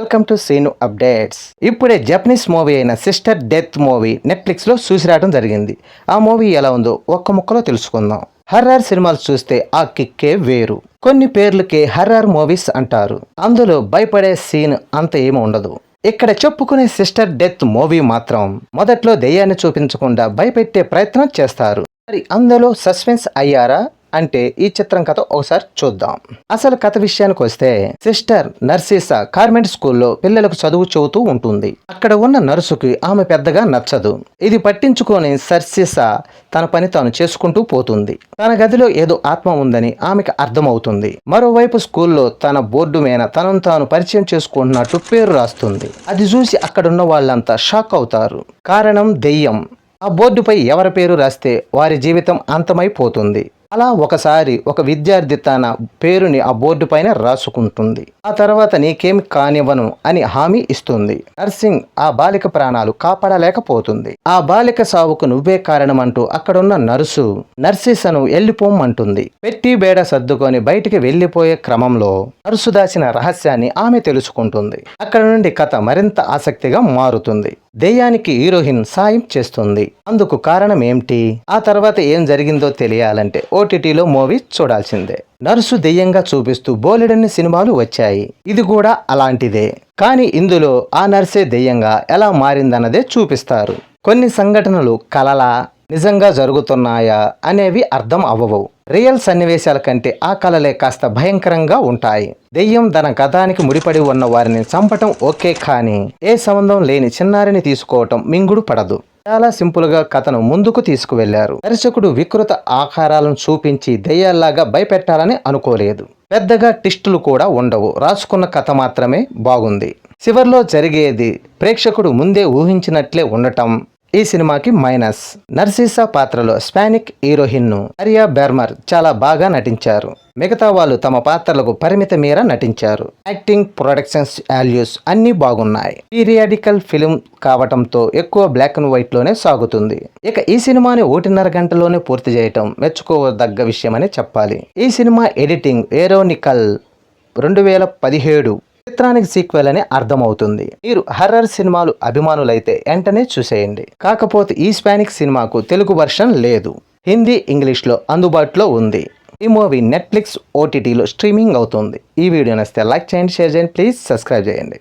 Welcome to Seenu updates. ఇప్పుడే Japanese movie అయిన sister death movie నెట్ఫ్లిక్స్లో చూసి రావడం జరిగింది. ఆ మూవీ ఎలా ఉందో ఒక్క ముక్కలో తెలుసుకుందాం. హర్రర్ సినిమాలు చూస్తే ఆ కిక్కే వేరు. కొన్ని పేర్లకే హర్రర్ మూవీస్ అంటారు. అందులో భయపడే సీన్ అంత ఏమి ఉండదు. ఇక్కడ చెప్పుకునే సిస్టర్ డెత్ మూవీ మాత్రం మొదట్లో దెయ్యాన్ని చూపించకుండా భయపెట్టే ప్రయత్నం చేస్తారు. మరి అందులో సస్పెన్స్ అయ్యారా అంటే ఈ చిత్రం కథ ఒకసారి చూద్దాం. అసలు కథ విషయానికి వస్తే, సిస్టర్ నర్సిసా కార్మెంట్ స్కూల్లో పిల్లలకు చదువు చెబుతూ ఉంటుంది. అక్కడ ఉన్న నర్సుకి ఆమె పెద్దగా నచ్చదు. ఇది పట్టించుకొని సర్సిసా తన పని తాను చేసుకుంటూ పోతుంది. తన గదిలో ఏదో ఆత్మ ఉందని ఆమెకు అర్థమవుతుంది. మరోవైపు స్కూల్లో తన బోర్డు మీద తనను తాను పరిచయం చేసుకుంటున్నట్టు పేరు రాస్తుంది. అది చూసి అక్కడున్న వాళ్ళంతా షాక్ అవుతారు. కారణం దెయ్యం. ఆ బోర్డుపై ఎవరి పేరు రాస్తే వారి జీవితం అంతమైపోతుంది. అలా ఒకసారి ఒక విద్యార్థి తన పేరుని ఆ బోర్డు పైన రాసుకుంటుంది. ఆ తర్వాత నీకేమి కానివ్వను అని హామీ ఇస్తుంది. నర్సింగ్ ఆ బాలిక ప్రాణాలు కాపాడలేకపోతుంది. ఆ బాలిక సావుకు నువ్వే కారణమంటూ అక్కడున్న నర్సు నర్సిసను వెళ్ళిపోమంటుంది. పెట్టి బేడ సర్దుకొని బయటికి వెళ్లిపోయే క్రమంలో నర్సు దాచిన రహస్యాన్ని ఆమె తెలుసుకుంటుంది. అక్కడ నుండి కథ మరింత ఆసక్తిగా మారుతుంది. దెయ్యానికి హీరోయిన్ సాయం చేస్తుంది. అందుకు కారణం ఏమిటి, ఆ తర్వాత ఏం జరిగిందో తెలియాలంటే ఓటీటీలో మూవీ చూడాల్సిందే. నర్సు దెయ్యంగా చూపిస్తూ బోలెడన్ని సినిమాలు వచ్చాయి. ఇది కూడా అలాంటిదే. కానీ ఇందులో ఆ నర్సే దెయ్యంగా ఎలా మారిందన్నదే చూపిస్తారు. కొన్ని సంఘటనలు కలలా నిజంగా జరుగుతున్నాయా అనేవి అర్థం అవ్వవు. రియల్ సన్నివేశాల కంటే ఆ కళలే కాస్త భయంకరంగా ఉంటాయి. దెయ్యం తన గతానికి ముడిపడి ఉన్న వారిని చంపటం ఓకే, కానీ ఏ సంబంధం లేని చిన్నారిని తీసుకోవటం మింగుడు పడదు. చాలా సింపుల్ గా కథను ముందుకు తీసుకువెళ్లారు. దర్శకుడు వికృత ఆకారాలను చూపించి దెయ్యాల్లాగా భయపెట్టాలని అనుకోలేదు. పెద్దగా ట్విస్టులు కూడా ఉండవు. రాసుకున్న కథ మాత్రమే బాగుంది. చివర్లో జరిగేది ప్రేక్షకుడు ముందే ఊహించినట్లే ఉండటం ఈ సినిమాకి మైనస్. నర్సిసా పాత్రలో స్పానిక్ హీరోయిన్ మరియా బెర్మర్ చాలా బాగా నటించారు. మిగతా వాళ్ళు తమ పాత్రలకు పరిమిత మేర నటించారు. యాక్టింగ్, ప్రొడక్షన్స్ వాల్యూస్ అన్నీ బాగున్నాయి. పీరియాడికల్ ఫిలిం కావటంతో ఎక్కువ బ్లాక్ అండ్ వైట్ లోనే సాగుతుంది. ఇక ఈ సినిమాని 1.5 గంటలోనే పూర్తి చేయటం మెచ్చుకోదగ్గ విషయమని చెప్పాలి. ఈ సినిమా ఎడిటింగ్ వెరోనికల్ 2017 చిత్రానికి సీక్వెల్ అని అర్థమవుతుంది. మీరు హర్రర్ సినిమాలు అభిమానులైతే వెంటనే చూసేయండి. కాకపోతే ఈ స్పానిక్ సినిమాకు తెలుగు వర్షన్ లేదు. హిందీ, ఇంగ్లీష్లో అందుబాటులో ఉంది. ఈ మూవీ నెట్ఫ్లిక్స్ ఓటీటీలో స్ట్రీమింగ్ అవుతుంది. ఈ వీడియో నచ్చితే లైక్ చేయండి, షేర్ చేయండి, ప్లీజ్ సబ్స్క్రైబ్ చేయండి.